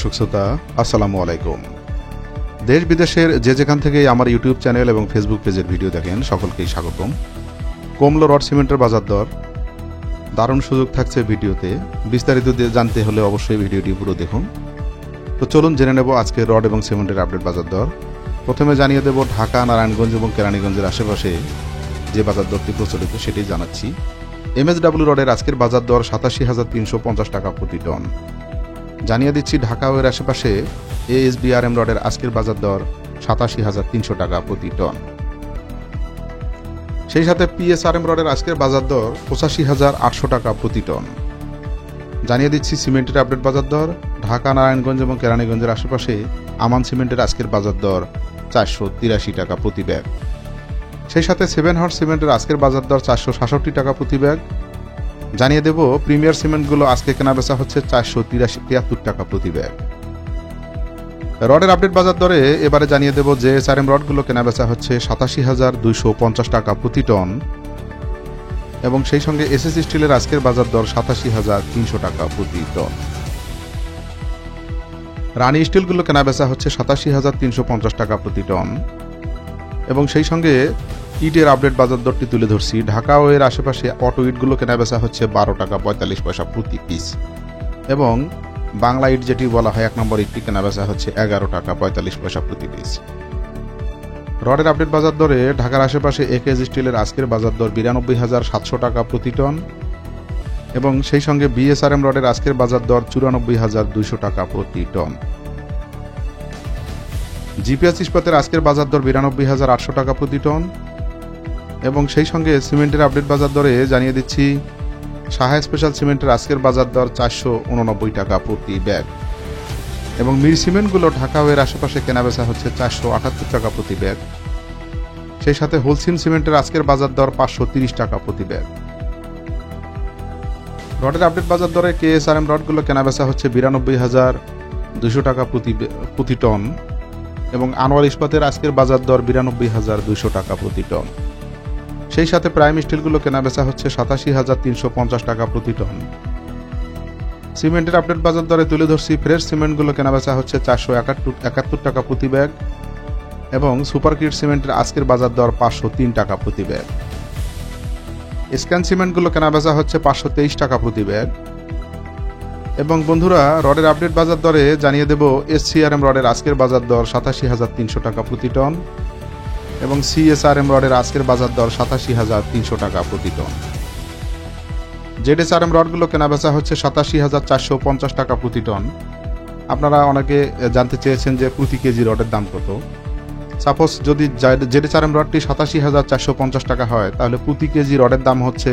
দর্শক শ্রোতা, আসসালামু আলাইকুম। দেশ বিদেশের যে যেখান থেকে আমার ইউটিউব চ্যানেল এবং ফেসবুক পেজের ভিডিও দেখেন সকলকেই স্বাগতম। কমলো রড সিমেন্টের বাজার দর, দারুণ সুযোগ থাকছে ভিডিওতে। বিস্তারিত জানতে হলে অবশ্যই ভিডিওটি পুরো দেখুন। তো চলুন জেনে নেব আজকে রড এবং সিমেন্টের আপডেট বাজার দর। প্রথমে জানিয়ে দেব ঢাকা, নারায়ণগঞ্জ এবং কেরানীগঞ্জের আশেপাশে যে বাজার দরটি প্রচলিত সেটি জানাচ্ছি। MSW রডের আজকের বাজার দর 87,350 টাকা প্রতি টন। জানিয়ে দিচ্ছি ঢাকা ও এর আশেপাশে ASBRM রডের আজকের বাজার দর 87,300 টাকা প্রতি টন। সেই সাথে PSRM রডের আজকের বাজার দর 85,800 টাকা প্রতি টন। জানিয়ে দিচ্ছি সিমেন্টের আপডেট বাজার দর। ঢাকা, নারায়ণগঞ্জ এবং কেরানীগঞ্জের আশেপাশে আমান সিমেন্টের আজকের বাজার দর 483 টাকা প্রতি ব্যাগ। সেই সাথে 7 হর্স সিমেন্টের আজকের বাজার দর 467 টাকা প্রতি ব্যাগ। জানিয়ে দেব প্রিমিয়ার সিমেন্টগুলো আজকে কেনাবেচা হচ্ছে 473 টাকা প্রতি ব্যাগ। রডের আপডেট বাজার দরে এবারে জানিয়ে দেব যে SRM রডগুলো কেনাবেচা হচ্ছে 87,250 টাকা প্রতি টন এবং সেই সঙ্গে SS স্টিলের আজকের বাজার দর 87,300 টাকা প্রতি টন। রানি স্টিলগুলো কেনাবেচা হচ্ছে 87,350 টাকা প্রতি টন এবং সেই সঙ্গে ইটের আপডেট বাজার দরটি তুলে ধরছি। ঢাকা ও এর আশেপাশে অটো ইটগুলো কেনাবেচা হচ্ছে 12 টাকা 45 পয়সা প্রতি পিস এবং বাংলা ইট যেটি বলা হয় 1 নম্বর ইটটি কেনাবেচা হচ্ছে 11 টাকা 45 পয়সা প্রতি পিস। রডের আপডেট বাজার দরে ঢাকার আশেপাশে AKG স্টিলের আজকের বাজার দর 92,700 টাকা প্রতি টন এবং সেই সঙ্গে BSRM রডের আজকের বাজার দর 94,200 টাকা প্রতি টন। GPS ইস্পাতের আজকের বাজার দর 92,800 টাকা প্রতি টন এবং সেই সঙ্গে সিমেন্টের আপডেট বাজার দরে জানিয়ে দিচ্ছি সাহা স্পেশাল সিমেন্টের আজকের বাজার দর 489 টাকা প্রতি ব্যাগ এবং মির সিমেন্টগুলো ঢাকা ও এর আশেপাশে কেনাবেচা হচ্ছে 478 টাকা প্রতি ব্যাগ। সেই সাথে হোলসিম সিমেন্টের আজকের বাজার দর 530 টাকা প্রতি ব্যাগ। রডের আপডেট বাজার দরে KSRM রডগুলো কেনাবেচা হচ্ছে 92,200 টাকা প্রতি টন এবং আনোয়ার ইস্পাতের আজকের বাজার দর 92,200 টাকা প্রতি টন। সেই সাথে প্রাইম স্টিলগুলো কেনাবেচা হচ্ছে 87,350 টাকা প্রতি টন। সিমেন্টের আপডেট বাজার দরে তুলে ধরছি ফ্রেশ সিমেন্টগুলো কেনাবেচা হচ্ছে 471 টাকা প্রতি ব্যাগ এবং সুপারকিট সিমেন্টের আজকের বাজার দর 503 টাকা প্রতি ব্যাগ। স্ক্যান সিমেন্টগুলো কেনাবেচা হচ্ছে 523 টাকা প্রতি ব্যাগ এবং বন্ধুরা রডের আপডেট বাজার দরে জানিয়ে দেব SCRM রডের আজকের বাজার দর 87,300 টাকা প্রতি টন এবং CSRM রডের আজকের বাজার দর 87,300 টাকা প্রতি টন। ZSRM রডগুলো কেনাবেচা হচ্ছে 87,450 টাকা প্রতি টন। আপনারা অনেকে জানতে চেয়েছেন যে প্রতি কেজি রডের দাম কত। সাপোজ যদি ZSRM রডটি 87,450 টাকা হয় তাহলে প্রতি কেজি রডের দাম হচ্ছে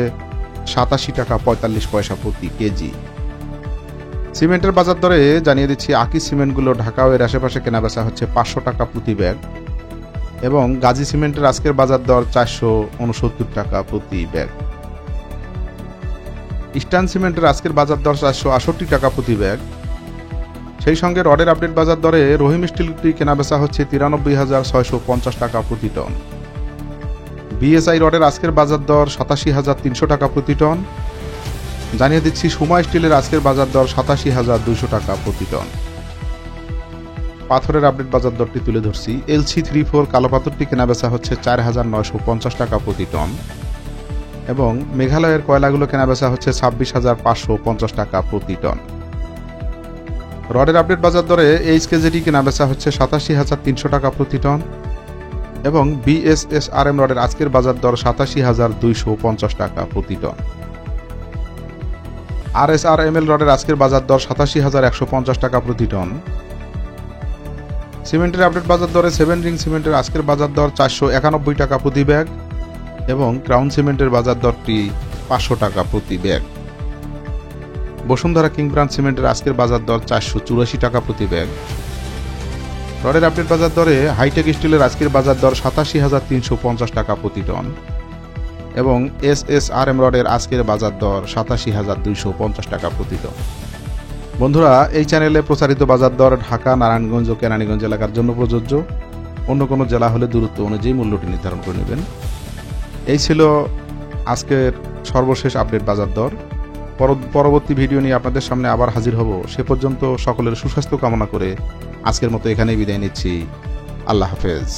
87 টাকা 45 পয়সা প্রতি কেজি। সিমেন্টের বাজার দরে জানিয়ে দিচ্ছি আকি সিমেন্টগুলো ঢাকা ও এর আশেপাশে কেনাবেচা হচ্ছে 500 টাকা প্রতি ব্যাগ এবং গাজী সিমেন্টের আজকের বাজার দর 469 টাকা প্রতি ব্যাগ। ইস্টার্ন সিমেন্টের আজকের বাজার দর 468 টাকা প্রতি ব্যাগ। সেই সঙ্গে রডের আপডেট বাজার দরে রহিম স্টিলটি কেনাবেচা হচ্ছে 93,650 টাকা প্রতি টন। BSI রডের আজকের বাজার দর 87,300 টাকা প্রতি টন। জানিয়ে দিচ্ছি সুমা স্টিলের আজকের বাজার দর 87,200 টাকা প্রতি টন। পাথরের আপডেট বাজার দরটি তুলে ধরছি। LC34 কালো পাথরটি কেনাবেচা হচ্ছে 4,950 টাকা প্রতি টন এবং মেঘালয়ের কয়লাগুলো কেনাবেচা হচ্ছে 26,550 টাকা প্রতি টন। রডের আপডেট বাজার দরে HKZT কেনাবেচা হচ্ছে 87,300 টাকা প্রতি টন এবং BSSRM রডের আজকের বাজার দর 87,250 টাকা প্রতি টন। RSRML রডের আজকের বাজার দর 87,150 টাকা প্রতি টন। সিমেন্টের আপডেট বাজার দরে 7 রিং সিমেন্টের আজকের বাজার দর 491 টাকা প্রতি ব্যাগ এবং ক্রাউন সিমেন্টের বাজার দরটি 500 টাকা প্রতি ব্যাগ। বসুন্ধরা কিং ব্রাঞ্চ সিমেন্টের আজকের বাজার দর 484 টাকা প্রতি ব্যাগ। রডের আপডেট বাজার দরে হাইটেক স্টিলের আজকের বাজার দর 87,350 টাকা প্রতি টন এবং SSRM রডের আজকের বাজার দর 87,250 টাকা প্রতি টন। বন্ধুরা এই চ্যানেলে প্রচারিত বাজার দর ঢাকা, নারায়ণগঞ্জ ও কেরানীগঞ্জ এলাকার জন্য প্রযোজ্য। অন্য কোনো জেলা হলে দূরত্ব অনুযায়ী মূল্যটি নির্ধারণ করে নেবেন। এই ছিল আজকের সর্বশেষ আপডেট বাজার দর। পরবর্তী ভিডিও নিয়ে আপনাদের সামনে আবার হাজির হব। সে পর্যন্ত সকলের সুস্বাস্থ্য কামনা করে আজকের মতো এখানেই বিদায় নিচ্ছি। আল্লাহ হাফেজ।